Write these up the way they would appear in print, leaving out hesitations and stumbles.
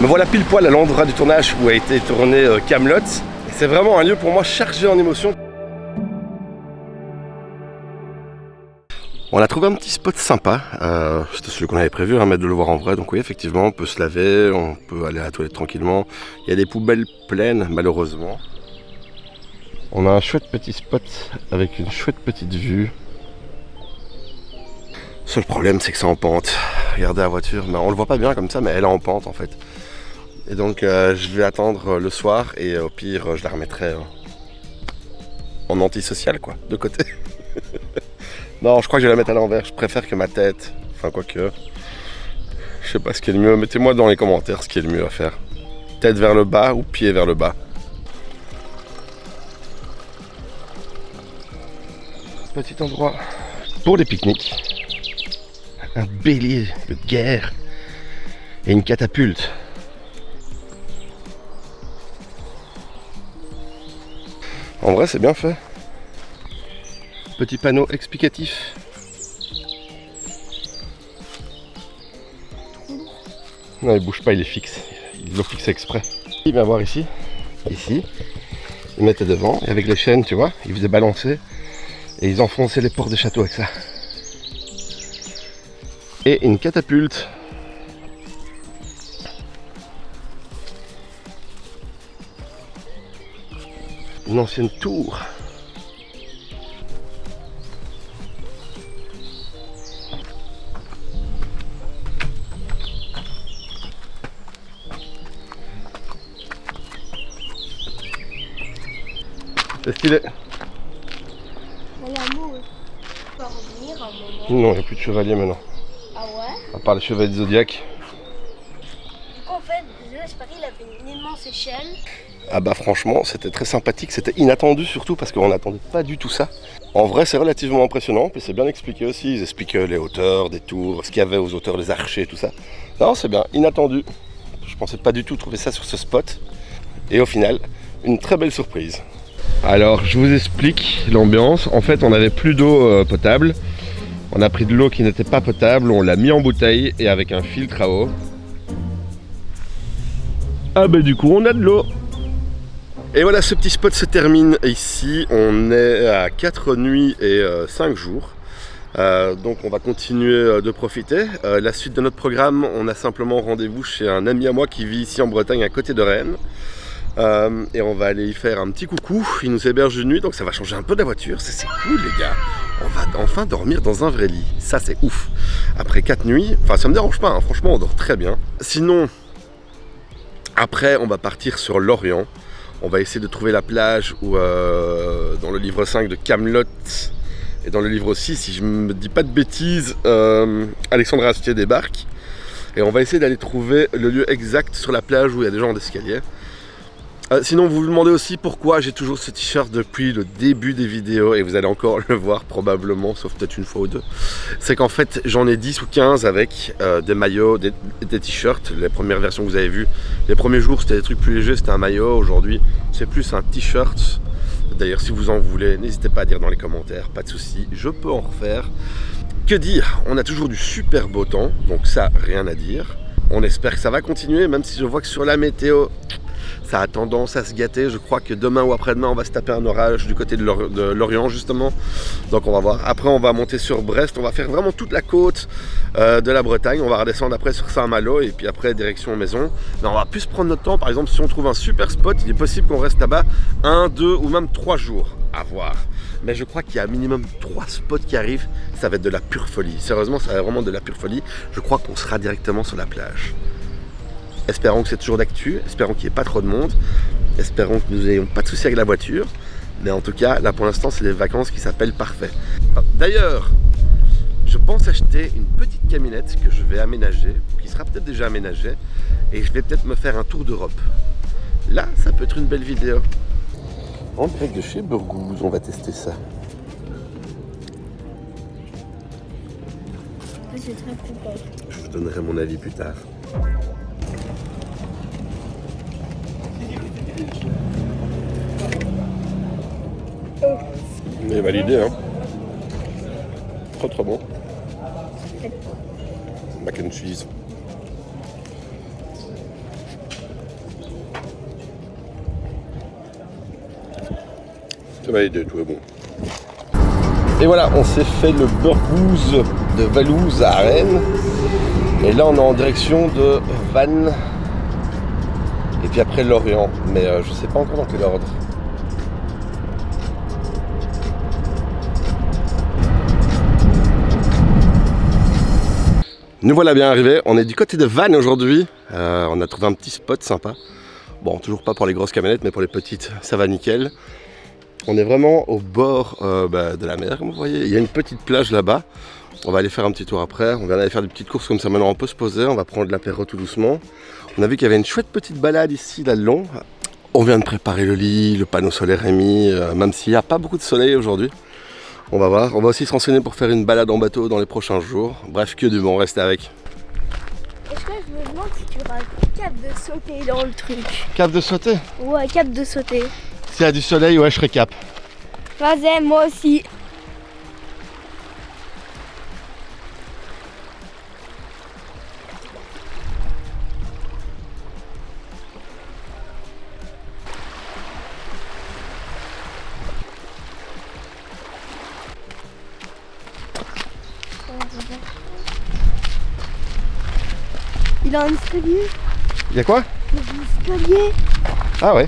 Me voilà pile poil à l'endroit du tournage où a été tourné Kaamelott. C'est vraiment un lieu pour moi chargé en émotions. On a trouvé un petit spot sympa, c'était celui qu'on avait prévu, mais de le voir en vrai. Donc oui, effectivement, on peut se laver, on peut aller à la toilette tranquillement. Il y a des poubelles pleines, malheureusement. On a un chouette petit spot avec une chouette petite vue. Seul problème, c'est que c'est en pente. Regardez la voiture, mais on le voit pas bien comme ça, mais elle est en pente en fait. Et donc je vais attendre le soir et au pire, je la remettrai en antisocial quoi, de côté. Non, je crois que je vais la mettre à l'envers. Je préfère que ma tête. Enfin, quoique. Je sais pas ce qui est le mieux. Mettez-moi dans les commentaires ce qui est le mieux à faire. Tête vers le bas ou pied vers le bas. Petit endroit pour les pique-niques. Un bélier de guerre. Et une catapulte. En vrai, c'est bien fait. Petit panneau explicatif. Non, il bouge pas, il est fixe. Il l'ont fixé exprès. Il vient voir ici. Ici. Ils mettaient devant. Et avec les chaînes, tu vois, ils faisaient balancer. Et ils enfonçaient les portes des châteaux avec ça. Et une catapulte. Une ancienne tour. C'est stylé. L'amour, il peut revenir un moment. Non, il n'y a plus de chevaliers maintenant. Ah ouais? À part les chevaliers du Zodiac. En fait, j'espérais qu'il avait une immense échelle. Ah bah franchement, c'était très sympathique. C'était inattendu surtout parce qu'on n'attendait pas du tout ça. En vrai, c'est relativement impressionnant. Puis c'est bien expliqué aussi. Ils expliquent les hauteurs des tours, ce qu'il y avait aux hauteurs des archers, tout ça. Non, c'est bien. Inattendu. Je pensais pas du tout trouver ça sur ce spot. Et au final, une très belle surprise. Alors, je vous explique l'ambiance. En fait, on n'avait plus d'eau potable. On a pris de l'eau qui n'était pas potable, on l'a mis en bouteille et avec un filtre à eau. Ah bah du coup, on a de l'eau. Et voilà, ce petit spot se termine ici. On est à 4 nuits et 5 jours. Donc on va continuer de profiter. La suite de notre programme, on a simplement rendez-vous chez un ami à moi qui vit ici en Bretagne à côté de Rennes. Et on va aller y faire un petit coucou. Il nous héberge de nuit, donc ça va changer un peu de la voiture. Ça c'est cool les gars. On va enfin dormir dans un vrai lit. Ça c'est ouf. Après 4 nuits, enfin ça me dérange pas, hein. Franchement on dort très bien. Sinon, après on va partir sur l'Orient. On va essayer de trouver la plage où dans le livre 5 de Kaamelott et dans le livre 6, si je ne me dis pas de bêtises, Alexandre Astier débarque. Et on va essayer d'aller trouver le lieu exact sur la plage où il y a des gens en escalier. Sinon, vous vous demandez aussi pourquoi j'ai toujours ce t-shirt depuis le début des vidéos, et vous allez encore le voir probablement, sauf peut-être une fois ou deux. C'est qu'en fait, j'en ai 10 ou 15 avec des maillots, des t-shirts. Les premières versions que vous avez vues, les premiers jours, c'était des trucs plus légers, c'était un maillot. Aujourd'hui, c'est plus un t-shirt. D'ailleurs, si vous en voulez, n'hésitez pas à dire dans les commentaires, pas de souci, je peux en refaire. Que dire? On a toujours du super beau temps, donc ça, rien à dire. On espère que ça va continuer, même si je vois que sur la météo, ça a tendance à se gâter. Je crois que demain ou après-demain, on va se taper un orage du côté de l'Orient, justement. Donc on va voir. Après, on va monter sur Brest. On va faire vraiment toute la côte de la Bretagne. On va redescendre après sur Saint-Malo et puis après, direction maison. Mais on va plus prendre notre temps. Par exemple, si on trouve un super spot, il est possible qu'on reste là-bas 1, 2 ou même 3 jours. À voir. Mais je crois qu'il y a minimum 3 spots qui arrivent. Ça va être de la pure folie. Sérieusement, ça va être vraiment de la pure folie. Je crois qu'on sera directement sur la plage. Espérons que c'est toujours d'actu, espérons qu'il n'y ait pas trop de monde, espérons que nous n'ayons pas de soucis avec la voiture. Mais en tout cas, là pour l'instant, c'est des vacances qui s'appellent parfait. D'ailleurs, je pense acheter une petite camionnette que je vais aménager, ou qui sera peut-être déjà aménagée, et je vais peut-être me faire un tour d'Europe. Là, ça peut être une belle vidéo. En direct de chez Burgouze, on va tester ça. C'est très coupable. Je vous donnerai mon avis plus tard. Mais validé, hein. Trop bon. Mac and cheese. Ça va aider, tout est bon. Et voilà, on s'est fait le Burgooz de Valouz à Rennes. Et là, on est en direction de Vannes. Et puis après Lorient. Mais je sais pas encore dans quel ordre. Nous voilà bien arrivés, on est du côté de Vannes aujourd'hui, on a trouvé un petit spot sympa. Bon, toujours pas pour les grosses camionnettes, mais pour les petites, ça va nickel. On est vraiment au bord de la mer, comme vous voyez. Il y a une petite plage là-bas, on va aller faire un petit tour après. On vient d'aller faire des petites courses comme ça, maintenant on peut se poser, on va prendre de l'apéro tout doucement. On a vu qu'il y avait une chouette petite balade ici, là le long. On vient de préparer le lit, le panneau solaire est mis, même s'il n'y a pas beaucoup de soleil aujourd'hui. On va voir, on va aussi se renseigner pour faire une balade en bateau dans les prochains jours. Bref, que du bon, restez avec. Est-ce que je me demande si tu auras cap de sauter dans le truc? Cap de sauter? Ouais, cap de sauter. S'il y a du soleil, ouais, je serai cap. Vas-y, moi aussi. Il a un escalier. Il y a quoi? Il y a un escalier. Ah ouais.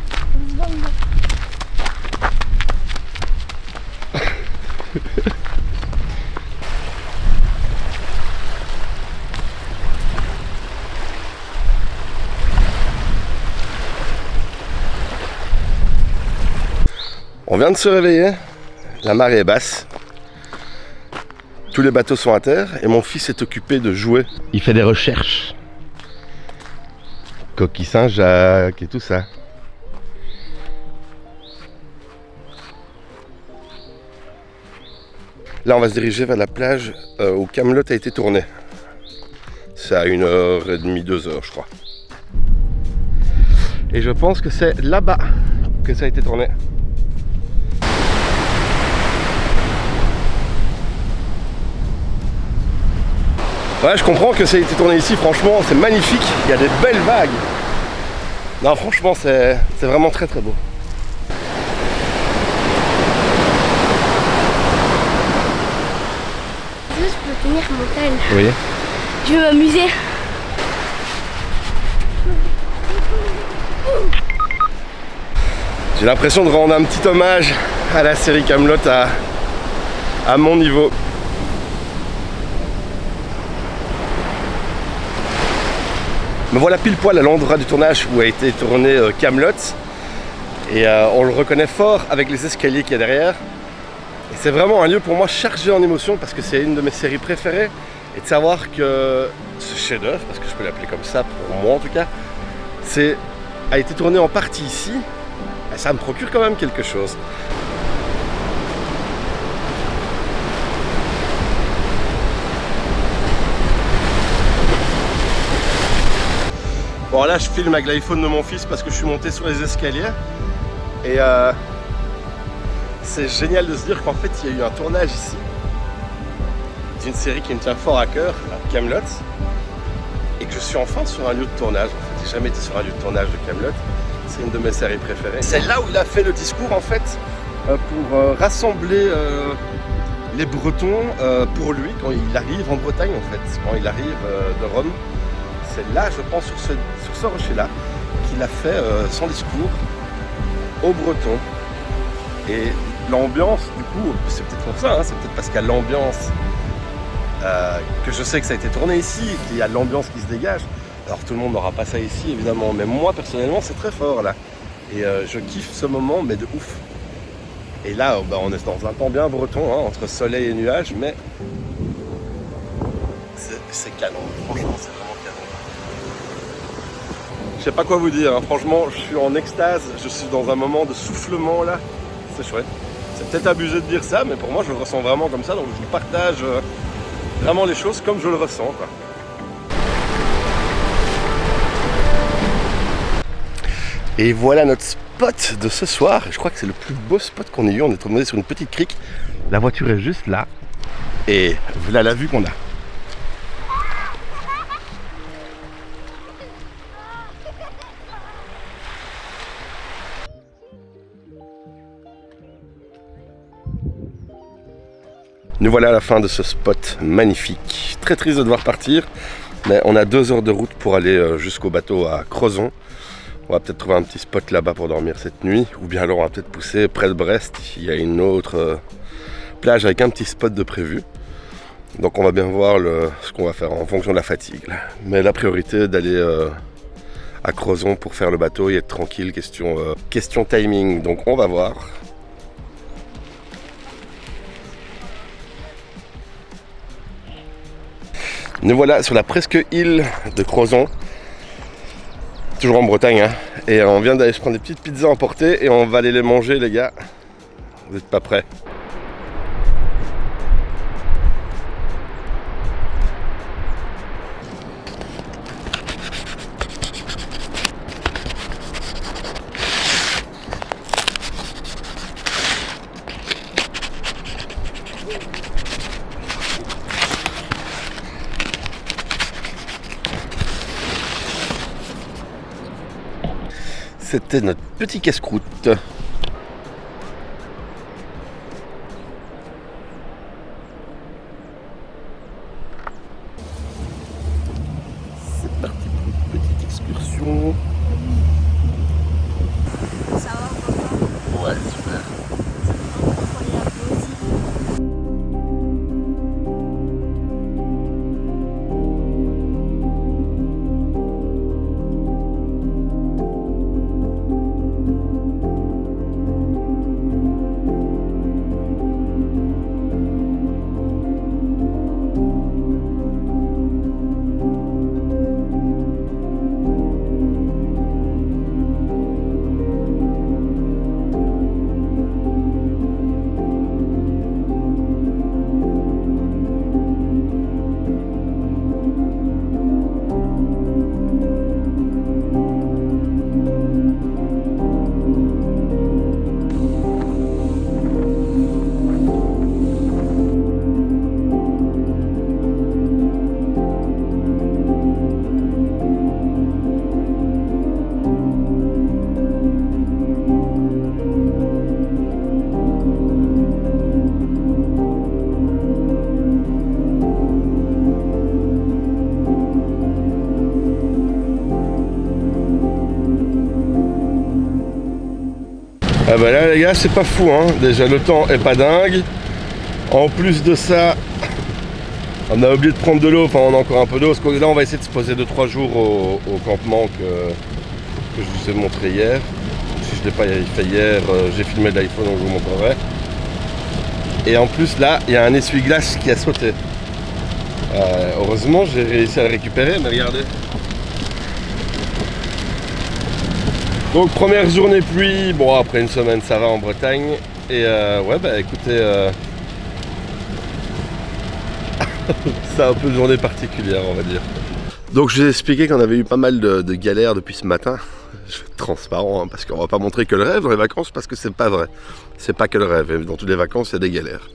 On vient de se réveiller, la marée est basse, tous les bateaux sont à terre et mon fils est occupé de jouer. Il fait des recherches. Coquille Saint-Jacques et tout ça. Là on va se diriger vers la plage où Camelot a été tourné. C'est à 1h30, 2h je crois. Et je pense que c'est là-bas que ça a été tourné. Ouais, je comprends que ça a été tourné ici, franchement, c'est magnifique, il y a des belles vagues. Non, franchement, c'est vraiment très très beau. Je peux tenir mon tel. Oui. Je vais m'amuser. J'ai l'impression de rendre un petit hommage à la série Camelot à mon niveau. Me voilà pile poil à l'endroit du tournage où a été tourné Camelot. Et on le reconnaît fort avec les escaliers qu'il y a derrière. Et c'est vraiment un lieu pour moi chargé en émotions parce que c'est une de mes séries préférées. Et de savoir que ce chef-d'œuvre, parce que je peux l'appeler comme ça pour moi en tout cas, a été tourné en partie ici. Et ça me procure quand même quelque chose. Bon là je filme avec l'iPhone de mon fils parce que je suis monté sur les escaliers et c'est génial de se dire qu'en fait il y a eu un tournage ici d'une série qui me tient fort à cœur, Camelot, et que je suis enfin sur un lieu de tournage. En fait, j'ai jamais été sur un lieu de tournage de Camelot, c'est une de mes séries préférées. C'est là où il a fait le discours en fait pour rassembler les Bretons pour lui quand il arrive en Bretagne en fait, quand il arrive de Rome. C'est là, je pense, sur ce rocher-là, qu'il a fait son discours aux Bretons. Et l'ambiance, du coup, c'est peut-être pour ça, hein, c'est peut-être parce qu'il y a l'ambiance que je sais que ça a été tourné ici, qu'il y a l'ambiance qui se dégage. Alors tout le monde n'aura pas ça ici, évidemment, mais moi, personnellement, c'est très fort, là. Et je kiffe ce moment, mais de ouf. Et là, on est dans un temps bien breton, hein, entre soleil et nuages, mais c'est canon, franchement, c'est vraiment canon. Je sais pas quoi vous dire, hein. Franchement, je suis en extase, je suis dans un moment de soufflement là, c'est chouette. C'est peut-être abusé de dire ça, mais pour moi je le ressens vraiment comme ça, donc je vous partage vraiment les choses comme je le ressens, quoi. Et voilà notre spot de ce soir, je crois que c'est le plus beau spot qu'on ait eu, on est tombé sur une petite crique, la voiture est juste là, et voilà la vue qu'on a. Nous voilà à la fin de ce spot magnifique. Très triste de devoir partir, mais on a 2 heures de route pour aller jusqu'au bateau à Crozon. On va peut-être trouver un petit spot là-bas pour dormir cette nuit, ou bien alors on va peut-être pousser près de Brest. Il y a une autre plage avec un petit spot de prévu. Donc on va bien voir ce qu'on va faire en fonction de la fatigue. Là. Mais la priorité d'aller à Crozon pour faire le bateau et être tranquille, question timing. Donc on va voir. Nous voilà sur la presque île de Crozon. Toujours en Bretagne, hein. Et on vient d'aller se prendre des petites pizzas emportées et on va aller les manger, les gars. Vous n'êtes pas prêts? C'était notre petit casse-croûte. C'est parti pour une petite excursion. Ça va, papa? Ouais, super. Ah bah là les gars c'est pas fou hein, déjà le temps est pas dingue. En plus de ça, on a oublié de prendre de l'eau, enfin on a encore un peu d'eau, parce que là on va essayer de se poser 2-3 jours au campement que je vous ai montré hier. Si je ne l'ai pas fait hier, j'ai filmé de l'iPhone donc je vous montrerai. Et en plus là, il y a un essuie-glace qui a sauté. Heureusement j'ai réussi à le récupérer, mais regardez. Donc première journée pluie, bon après une semaine ça va en Bretagne. Et ouais bah écoutez, c'est un peu une journée particulière on va dire. Donc je vous ai expliqué qu'on avait eu pas mal de galères depuis ce matin. Je vais être transparent hein, parce qu'on va pas montrer que le rêve dans les vacances parce que c'est pas vrai. C'est pas que le rêve, et dans toutes les vacances il y a des galères.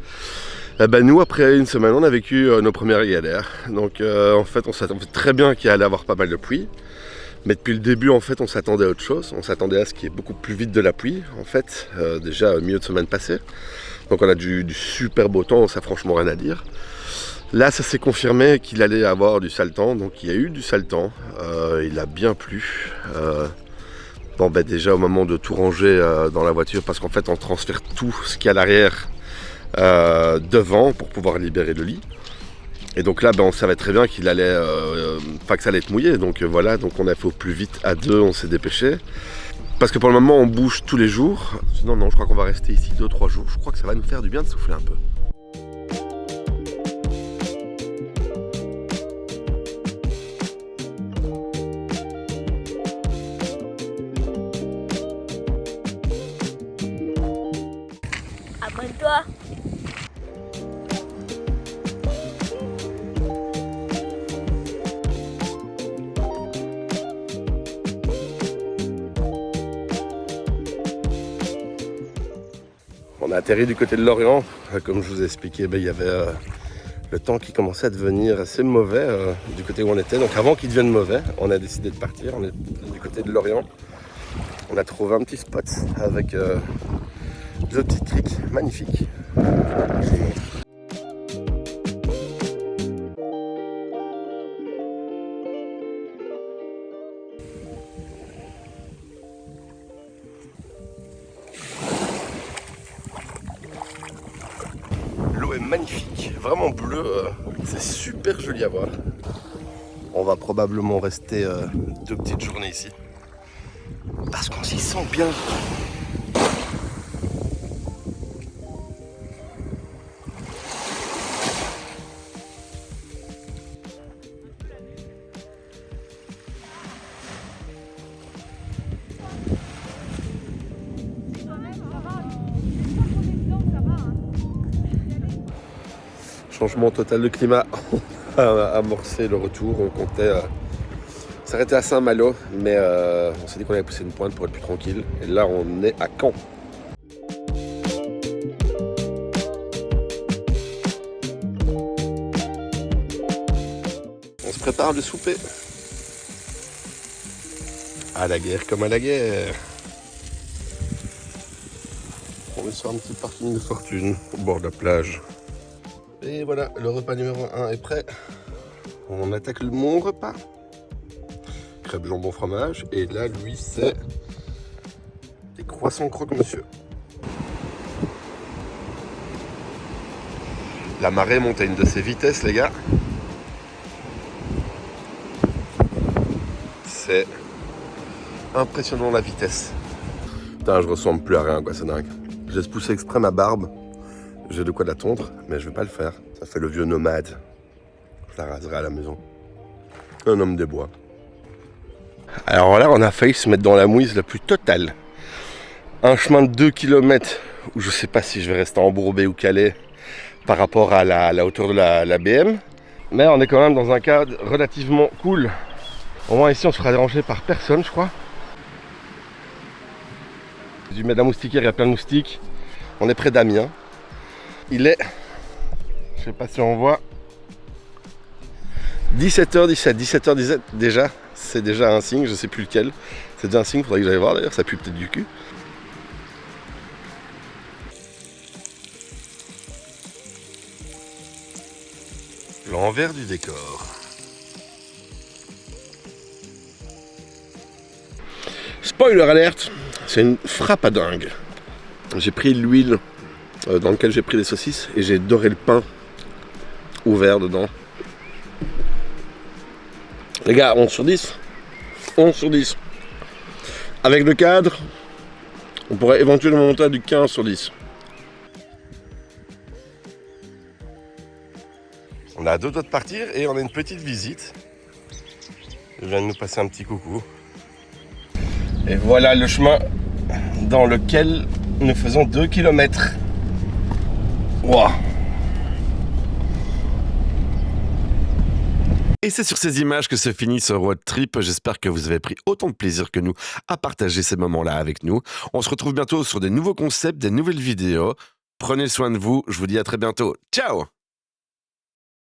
Et ben nous après une semaine on a vécu nos premières galères. Donc en fait on s'attendait très bien qu'il allait avoir pas mal de pluie. Mais depuis le début, en fait, on s'attendait à autre chose. On s'attendait à ce qu'il y ait beaucoup plus vite de la pluie, en fait, déjà au milieu de semaine passée. Donc on a du super beau temps, ça franchement rien à dire. Là, ça s'est confirmé qu'il allait avoir du sale temps, donc il y a eu du sale temps. Il a bien plu. Bon, ben déjà au moment de tout ranger dans la voiture, parce qu'en fait, on transfère tout ce qu'il y a à l'arrière devant pour pouvoir libérer le lit. Et donc là, ben, on savait très bien qu'il allait, pas que ça allait être mouillé. Donc voilà, donc on a fait au plus vite à deux, on s'est dépêché. Parce que pour le moment, on bouge tous les jours. Sinon, non, je crois qu'on va rester ici 2-3 jours. Je crois que ça va nous faire du bien de souffler un peu. Abonne-toi. On a atterri du côté de Lorient. Comme je vous ai expliqué, ben, il y avait le temps qui commençait à devenir assez mauvais du côté où on était. Donc avant qu'il devienne mauvais, on a décidé de partir. On est du côté de Lorient. On a trouvé un petit spot avec deux petites criques magnifiques. Je vous montre. cielo est magnifique, vraiment bleu, c'est super joli à voir. On va probablement rester 2 petites journées ici, parce qu'on s'y sent bien. Changement total de climat, on a amorcé le retour, on comptait s'arrêter à Saint-Malo, mais on s'est dit qu'on allait pousser une pointe pour être plus tranquille, et là on est à Caen. On se prépare le souper. À la guerre comme à la guerre. On est sur un petit parking de fortune au bord de la plage. Et voilà, le repas numéro 1 est prêt. On attaque mon repas. Crêpes jambon fromage. Et là, lui, c'est des croissants croque-monsieur. La marée monte à une de ses vitesses, les gars. C'est impressionnant la vitesse. Putain, je ressemble plus à rien, quoi, c'est dingue. J'ai poussé exprès ma barbe. J'ai de quoi la tondre, mais je vais pas le faire. Ça fait le vieux nomade. Je la raserai à la maison. Un homme des bois. Alors là, on a failli se mettre dans la mouise la plus totale. Un chemin de 2 km où je sais pas si je vais rester embourbé ou calé par rapport à la hauteur de la BM. Mais on est quand même dans un cadre relativement cool. Au moins ici, on se fera déranger par personne, je crois. J'ai dû mettre la moustiquaire, il y a plein de moustiques. On est près d'Amiens. Il est, je sais pas si on voit, 17h17, 17h17 déjà, c'est déjà un signe, je sais plus lequel. C'est déjà un signe, faudrait que j'aille voir d'ailleurs, ça pue peut-être du cul. L'envers du décor. Spoiler alerte, c'est une frappe à dingue. J'ai pris l'huile dans laquelle j'ai pris les saucisses et j'ai doré le pain ouvert dedans. Les gars, 11 sur 10. 11 sur 10. Avec le cadre, on pourrait éventuellement monter à du 15 sur 10. On a 2 doigts de partir et on a une petite visite. Je viens de nous passer un petit coucou. Et voilà le chemin dans lequel nous faisons 2 km. Wow. Et c'est sur ces images que se finit ce road trip. J'espère que vous avez pris autant de plaisir que nous à partager ces moments-là avec nous. On se retrouve bientôt sur des nouveaux concepts, des nouvelles vidéos. Prenez soin de vous. Je vous dis à très bientôt. Ciao!